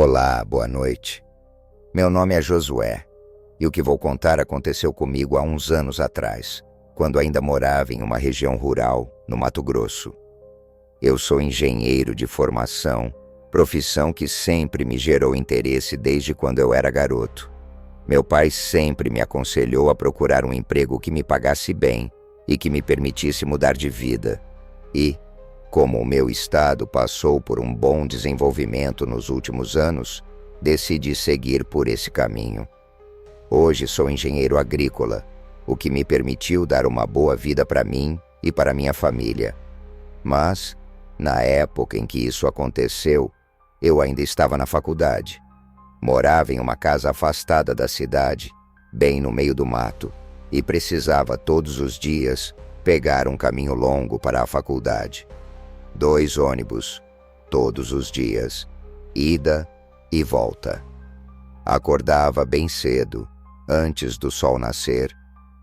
Olá, boa noite. Meu nome é Josué, e o que vou contar aconteceu comigo há uns anos atrás, quando ainda morava em uma região rural, no Mato Grosso. Eu sou engenheiro de formação, profissão que sempre me gerou interesse desde quando eu era garoto. Meu pai sempre me aconselhou a procurar um emprego que me pagasse bem e que me permitisse mudar de vida. E, como o meu estado passou por um bom desenvolvimento nos últimos anos, decidi seguir por esse caminho. Hoje sou engenheiro agrícola, o que me permitiu dar uma boa vida para mim e para minha família. Mas, na época em que isso aconteceu, eu ainda estava na faculdade. Morava em uma casa afastada da cidade, bem no meio do mato, e precisava todos os dias pegar um caminho longo para a faculdade. 2 ônibus, todos os dias, ida e volta. Acordava bem cedo, antes do sol nascer,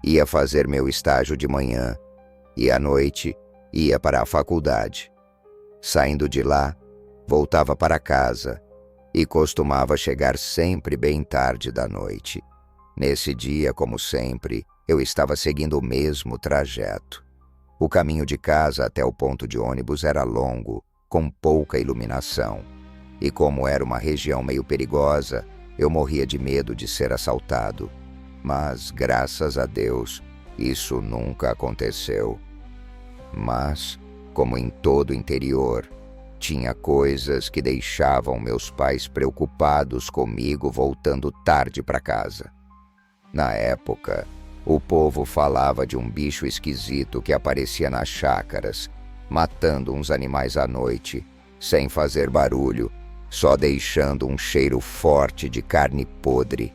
ia fazer meu estágio de manhã e à noite ia para a faculdade. Saindo de lá, voltava para casa e costumava chegar sempre bem tarde da noite. Nesse dia, como sempre, eu estava seguindo o mesmo trajeto. O caminho de casa até o ponto de ônibus era longo, com pouca iluminação. E como era uma região meio perigosa, eu morria de medo de ser assaltado. Mas, graças a Deus, isso nunca aconteceu. Mas, como em todo o interior, tinha coisas que deixavam meus pais preocupados comigo voltando tarde para casa. Na época, o povo falava de um bicho esquisito que aparecia nas chácaras, matando uns animais à noite, sem fazer barulho, só deixando um cheiro forte de carne podre.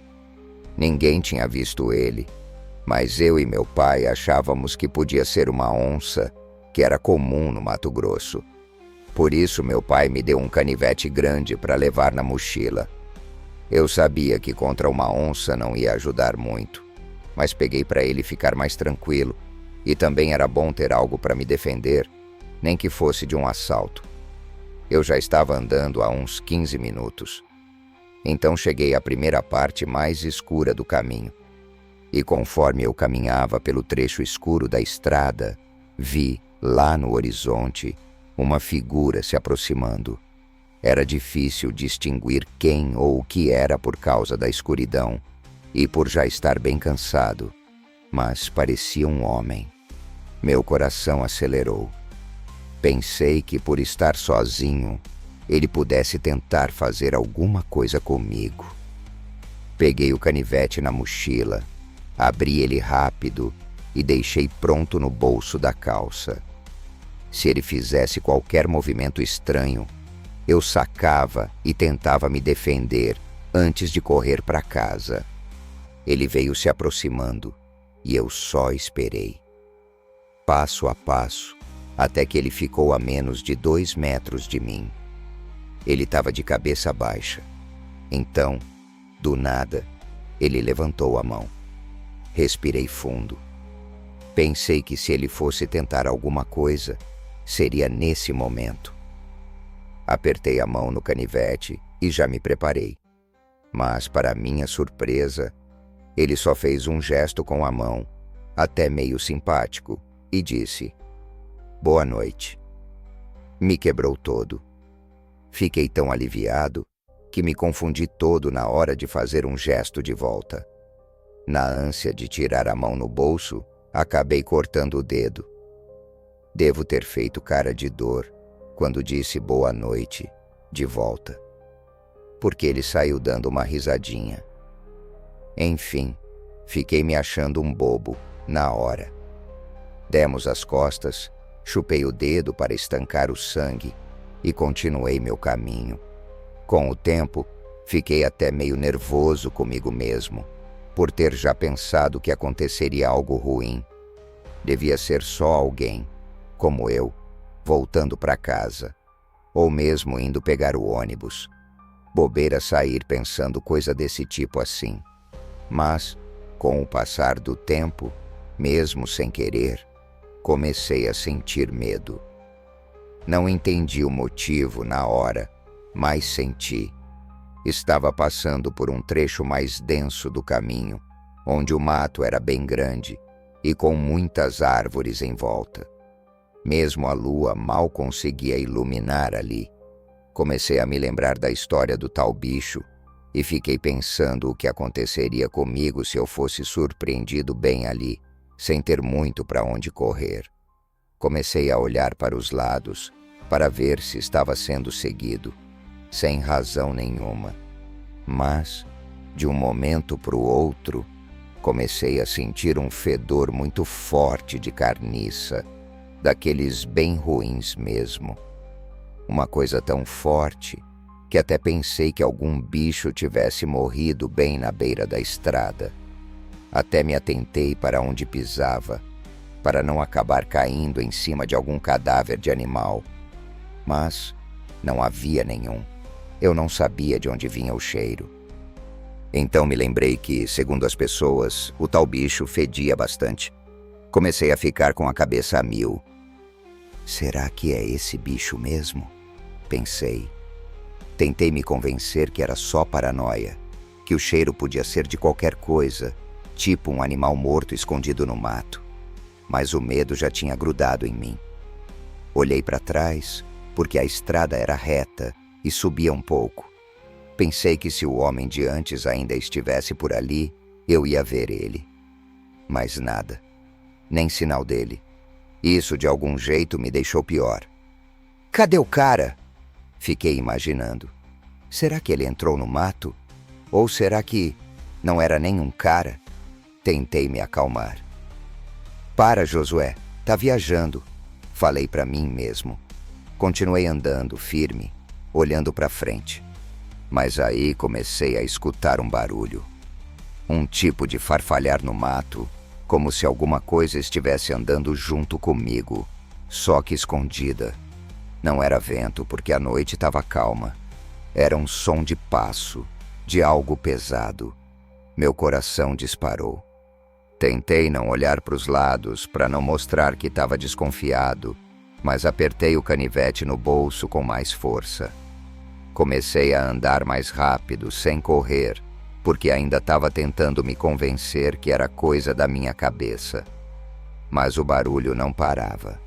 Ninguém tinha visto ele, mas eu e meu pai achávamos que podia ser uma onça, que era comum no Mato Grosso. Por isso meu pai me deu um canivete grande para levar na mochila. Eu sabia que contra uma onça não ia ajudar muito, mas peguei para ele ficar mais tranquilo, e também era bom ter algo para me defender, nem que fosse de um assalto. Eu já estava andando há uns 15 minutos. Então cheguei à primeira parte mais escura do caminho, e conforme eu caminhava pelo trecho escuro da estrada, vi, lá no horizonte, uma figura se aproximando. Era difícil distinguir quem ou o que era por causa da escuridão, e por já estar bem cansado, mas parecia um homem. Meu coração acelerou. Pensei que por estar sozinho, ele pudesse tentar fazer alguma coisa comigo. Peguei o canivete na mochila, abri ele rápido e deixei pronto no bolso da calça. Se ele fizesse qualquer movimento estranho, eu sacava e tentava me defender antes de correr para casa. Ele veio se aproximando e eu só esperei. Passo a passo, até que ele ficou a menos de 2 metros de mim. Ele estava de cabeça baixa. Então, do nada, ele levantou a mão. Respirei fundo. Pensei que se ele fosse tentar alguma coisa, seria nesse momento. Apertei a mão no canivete e já me preparei. Mas, para minha surpresa, ele só fez um gesto com a mão, até meio simpático, e disse: "Boa noite." Me quebrou todo. Fiquei tão aliviado que me confundi todo na hora de fazer um gesto de volta. Na ânsia de tirar a mão no bolso, acabei cortando o dedo. Devo ter feito cara de dor quando disse boa noite de volta, porque ele saiu dando uma risadinha. Enfim, fiquei me achando um bobo na hora. Demos as costas, chupei o dedo para estancar o sangue e continuei meu caminho. Com o tempo, fiquei até meio nervoso comigo mesmo, por ter já pensado que aconteceria algo ruim. Devia ser só alguém, como eu, voltando para casa, ou mesmo indo pegar o ônibus. Bobeira sair pensando coisa desse tipo assim. Mas, com o passar do tempo, mesmo sem querer, comecei a sentir medo. Não entendi o motivo na hora, mas senti. Estava passando por um trecho mais denso do caminho, onde o mato era bem grande e com muitas árvores em volta. Mesmo a lua mal conseguia iluminar ali. Comecei a me lembrar da história do tal bicho e fiquei pensando o que aconteceria comigo se eu fosse surpreendido bem ali, sem ter muito para onde correr. Comecei a olhar para os lados para ver se estava sendo seguido, sem razão nenhuma. Mas, de um momento para o outro, comecei a sentir um fedor muito forte de carniça, daqueles bem ruins mesmo. Uma coisa tão forte que até pensei que algum bicho tivesse morrido bem na beira da estrada. Até me atentei para onde pisava, para não acabar caindo em cima de algum cadáver de animal. Mas não havia nenhum. Eu não sabia de onde vinha o cheiro. Então me lembrei que, segundo as pessoas, o tal bicho fedia bastante. Comecei a ficar com a cabeça a mil. Será que é esse bicho mesmo? Pensei. Tentei me convencer que era só paranoia, que o cheiro podia ser de qualquer coisa, tipo um animal morto escondido no mato. Mas o medo já tinha grudado em mim. Olhei para trás, porque a estrada era reta e subia um pouco. Pensei que se o homem de antes ainda estivesse por ali, eu ia ver ele. Mas nada. Nem sinal dele. Isso de algum jeito me deixou pior. Cadê o cara? Fiquei imaginando. Será que ele entrou no mato? Ou será que não era nem um cara? Tentei me acalmar. Para, Josué, tá viajando, falei para mim mesmo. Continuei andando, firme, olhando para frente. Mas aí comecei a escutar um barulho. Um tipo de farfalhar no mato, como se alguma coisa estivesse andando junto comigo, só que escondida. Não era vento, porque a noite estava calma. Era um som de passo, de algo pesado. Meu coração disparou. Tentei não olhar para os lados para não mostrar que estava desconfiado, mas apertei o canivete no bolso com mais força. Comecei a andar mais rápido, sem correr, porque ainda estava tentando me convencer que era coisa da minha cabeça. Mas o barulho não parava.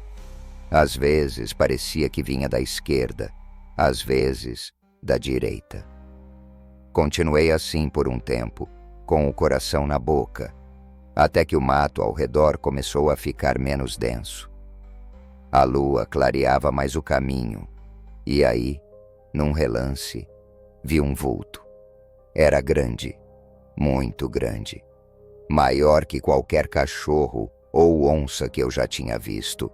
Às vezes parecia que vinha da esquerda, às vezes da direita. Continuei assim por um tempo, com o coração na boca, até que o mato ao redor começou a ficar menos denso. A lua clareava mais o caminho, e aí, num relance, vi um vulto. Era grande, muito grande, maior que qualquer cachorro ou onça que eu já tinha visto.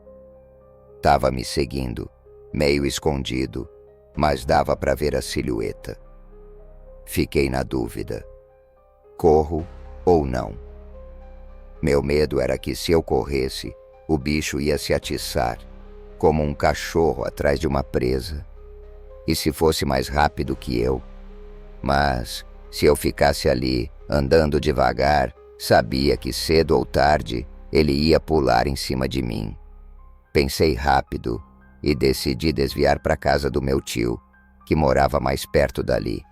Tava me seguindo, meio escondido, mas dava para ver a silhueta. Fiquei na dúvida. Corro ou não? Meu medo era que se eu corresse, o bicho ia se atiçar, como um cachorro atrás de uma presa. E se fosse mais rápido que eu? Mas, se eu ficasse ali, andando devagar, sabia que cedo ou tarde ele ia pular em cima de mim. Pensei rápido e decidi desviar para a casa do meu tio, que morava mais perto dali.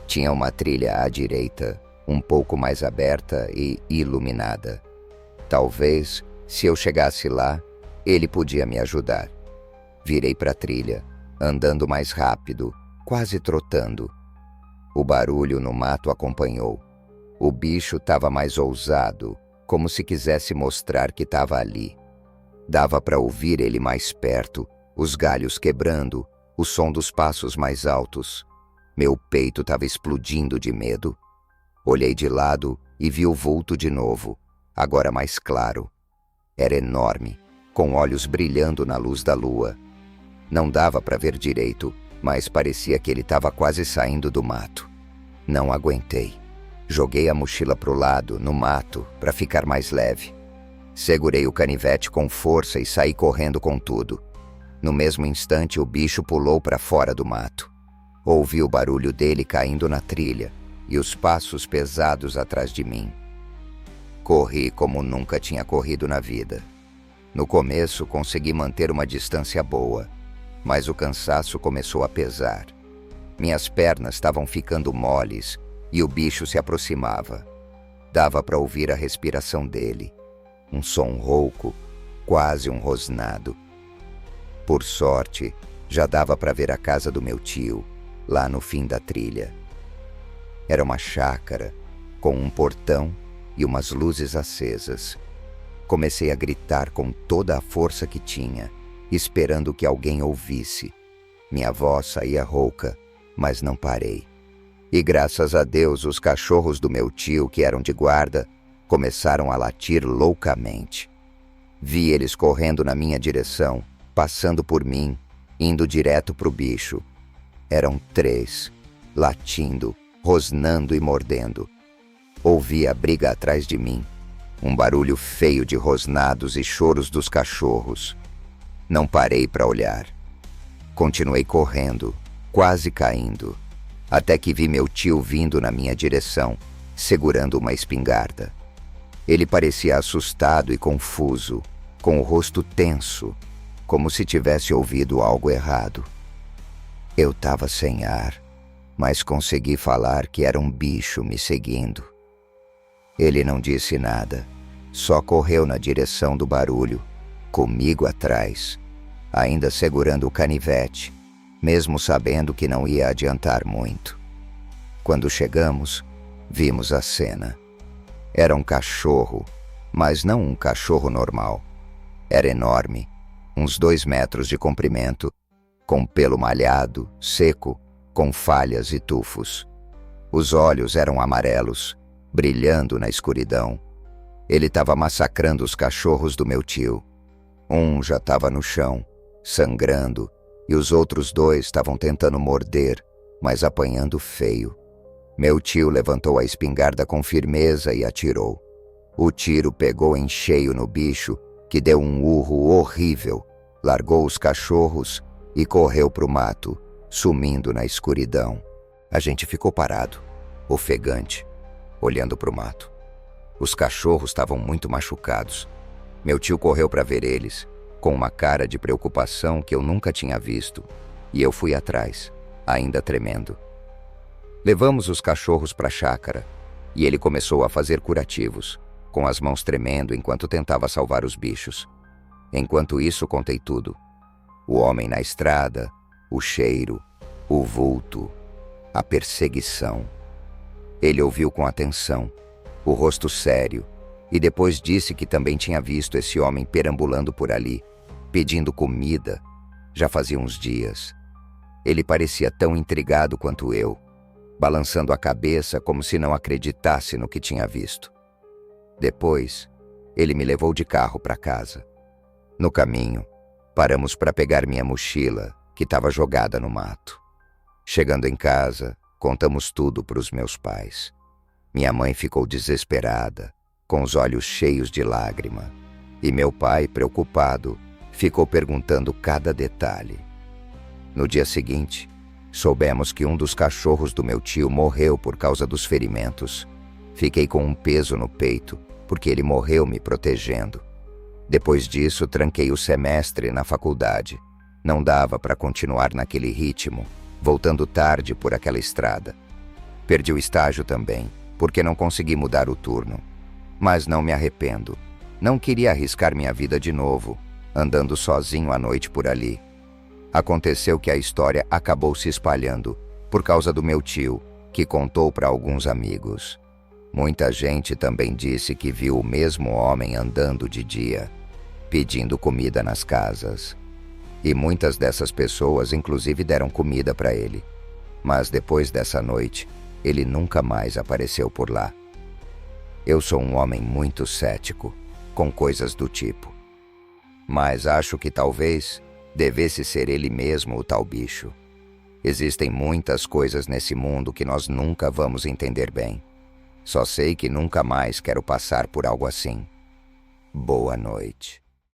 Tinha uma trilha à direita, um pouco mais aberta e iluminada. Talvez, se eu chegasse lá, ele podia me ajudar. Virei para a trilha, andando mais rápido, quase trotando. O barulho no mato acompanhou. O bicho estava mais ousado, como se quisesse mostrar que estava ali. Dava para ouvir ele mais perto, os galhos quebrando, o som dos passos mais altos. Meu peito estava explodindo de medo. Olhei de lado e vi o vulto de novo, agora mais claro. Era enorme, com olhos brilhando na luz da lua. Não dava para ver direito, mas parecia que ele estava quase saindo do mato. Não aguentei. Joguei a mochila para o lado, no mato, para ficar mais leve. Segurei o canivete com força e saí correndo com tudo. No mesmo instante, o bicho pulou para fora do mato. Ouvi o barulho dele caindo na trilha e os passos pesados atrás de mim. Corri como nunca tinha corrido na vida. No começo, consegui manter uma distância boa, mas o cansaço começou a pesar. Minhas pernas estavam ficando moles e o bicho se aproximava. Dava para ouvir a respiração dele, um som rouco, quase um rosnado. Por sorte, já dava para ver a casa do meu tio, lá no fim da trilha. Era uma chácara, com um portão e umas luzes acesas. Comecei a gritar com toda a força que tinha, esperando que alguém ouvisse. Minha voz saía rouca, mas não parei. E graças a Deus, os cachorros do meu tio, que eram de guarda, começaram a latir loucamente. Vi eles correndo na minha direção, passando por mim, indo direto pro bicho. Eram 3, latindo, rosnando e mordendo. Ouvi a briga atrás de mim, um barulho feio de rosnados e choros dos cachorros. Não parei para olhar. Continuei correndo, quase caindo, até que vi meu tio vindo na minha direção, segurando uma espingarda. Ele parecia assustado e confuso, com o rosto tenso, como se tivesse ouvido algo errado. Eu estava sem ar, mas consegui falar que era um bicho me seguindo. Ele não disse nada, só correu na direção do barulho, comigo atrás, ainda segurando o canivete, mesmo sabendo que não ia adiantar muito. Quando chegamos, vimos a cena. Era um cachorro, mas não um cachorro normal. Era enorme, uns 2 metros de comprimento, com pelo malhado, seco, com falhas e tufos. Os olhos eram amarelos, brilhando na escuridão. Ele estava massacrando os cachorros do meu tio. Um já estava no chão, sangrando, e os outros 2 estavam tentando morder, mas apanhando feio. Meu tio levantou a espingarda com firmeza e atirou. O tiro pegou em cheio no bicho, que deu um urro horrível, largou os cachorros e correu pro mato, sumindo na escuridão. A gente ficou parado, ofegante, olhando pro mato. Os cachorros estavam muito machucados. Meu tio correu para ver eles, com uma cara de preocupação que eu nunca tinha visto, e eu fui atrás, ainda tremendo. Levamos os cachorros para a chácara, e ele começou a fazer curativos, com as mãos tremendo enquanto tentava salvar os bichos. Enquanto isso, contei tudo. O homem na estrada, o cheiro, o vulto, a perseguição. Ele ouviu com atenção, o rosto sério, e depois disse que também tinha visto esse homem perambulando por ali, pedindo comida, já fazia uns dias. Ele parecia tão intrigado quanto eu, balançando a cabeça como se não acreditasse no que tinha visto. Depois, ele me levou de carro para casa. No caminho, paramos para pegar minha mochila, que estava jogada no mato. Chegando em casa, contamos tudo para os meus pais. Minha mãe ficou desesperada, com os olhos cheios de lágrima, e meu pai, preocupado, ficou perguntando cada detalhe. No dia seguinte, soubemos que um dos cachorros do meu tio morreu por causa dos ferimentos. Fiquei com um peso no peito, porque ele morreu me protegendo. Depois disso, tranquei o semestre na faculdade. Não dava para continuar naquele ritmo, voltando tarde por aquela estrada. Perdi o estágio também, porque não consegui mudar o turno. Mas não me arrependo. Não queria arriscar minha vida de novo, andando sozinho à noite por ali. Aconteceu que a história acabou se espalhando por causa do meu tio, que contou para alguns amigos. Muita gente também disse que viu o mesmo homem andando de dia, pedindo comida nas casas. E muitas dessas pessoas inclusive deram comida para ele. Mas depois dessa noite, ele nunca mais apareceu por lá. Eu sou um homem muito cético com coisas do tipo. Mas acho que talvez devesse ser ele mesmo o tal bicho. Existem muitas coisas nesse mundo que nós nunca vamos entender bem. Só sei que nunca mais quero passar por algo assim. Boa noite.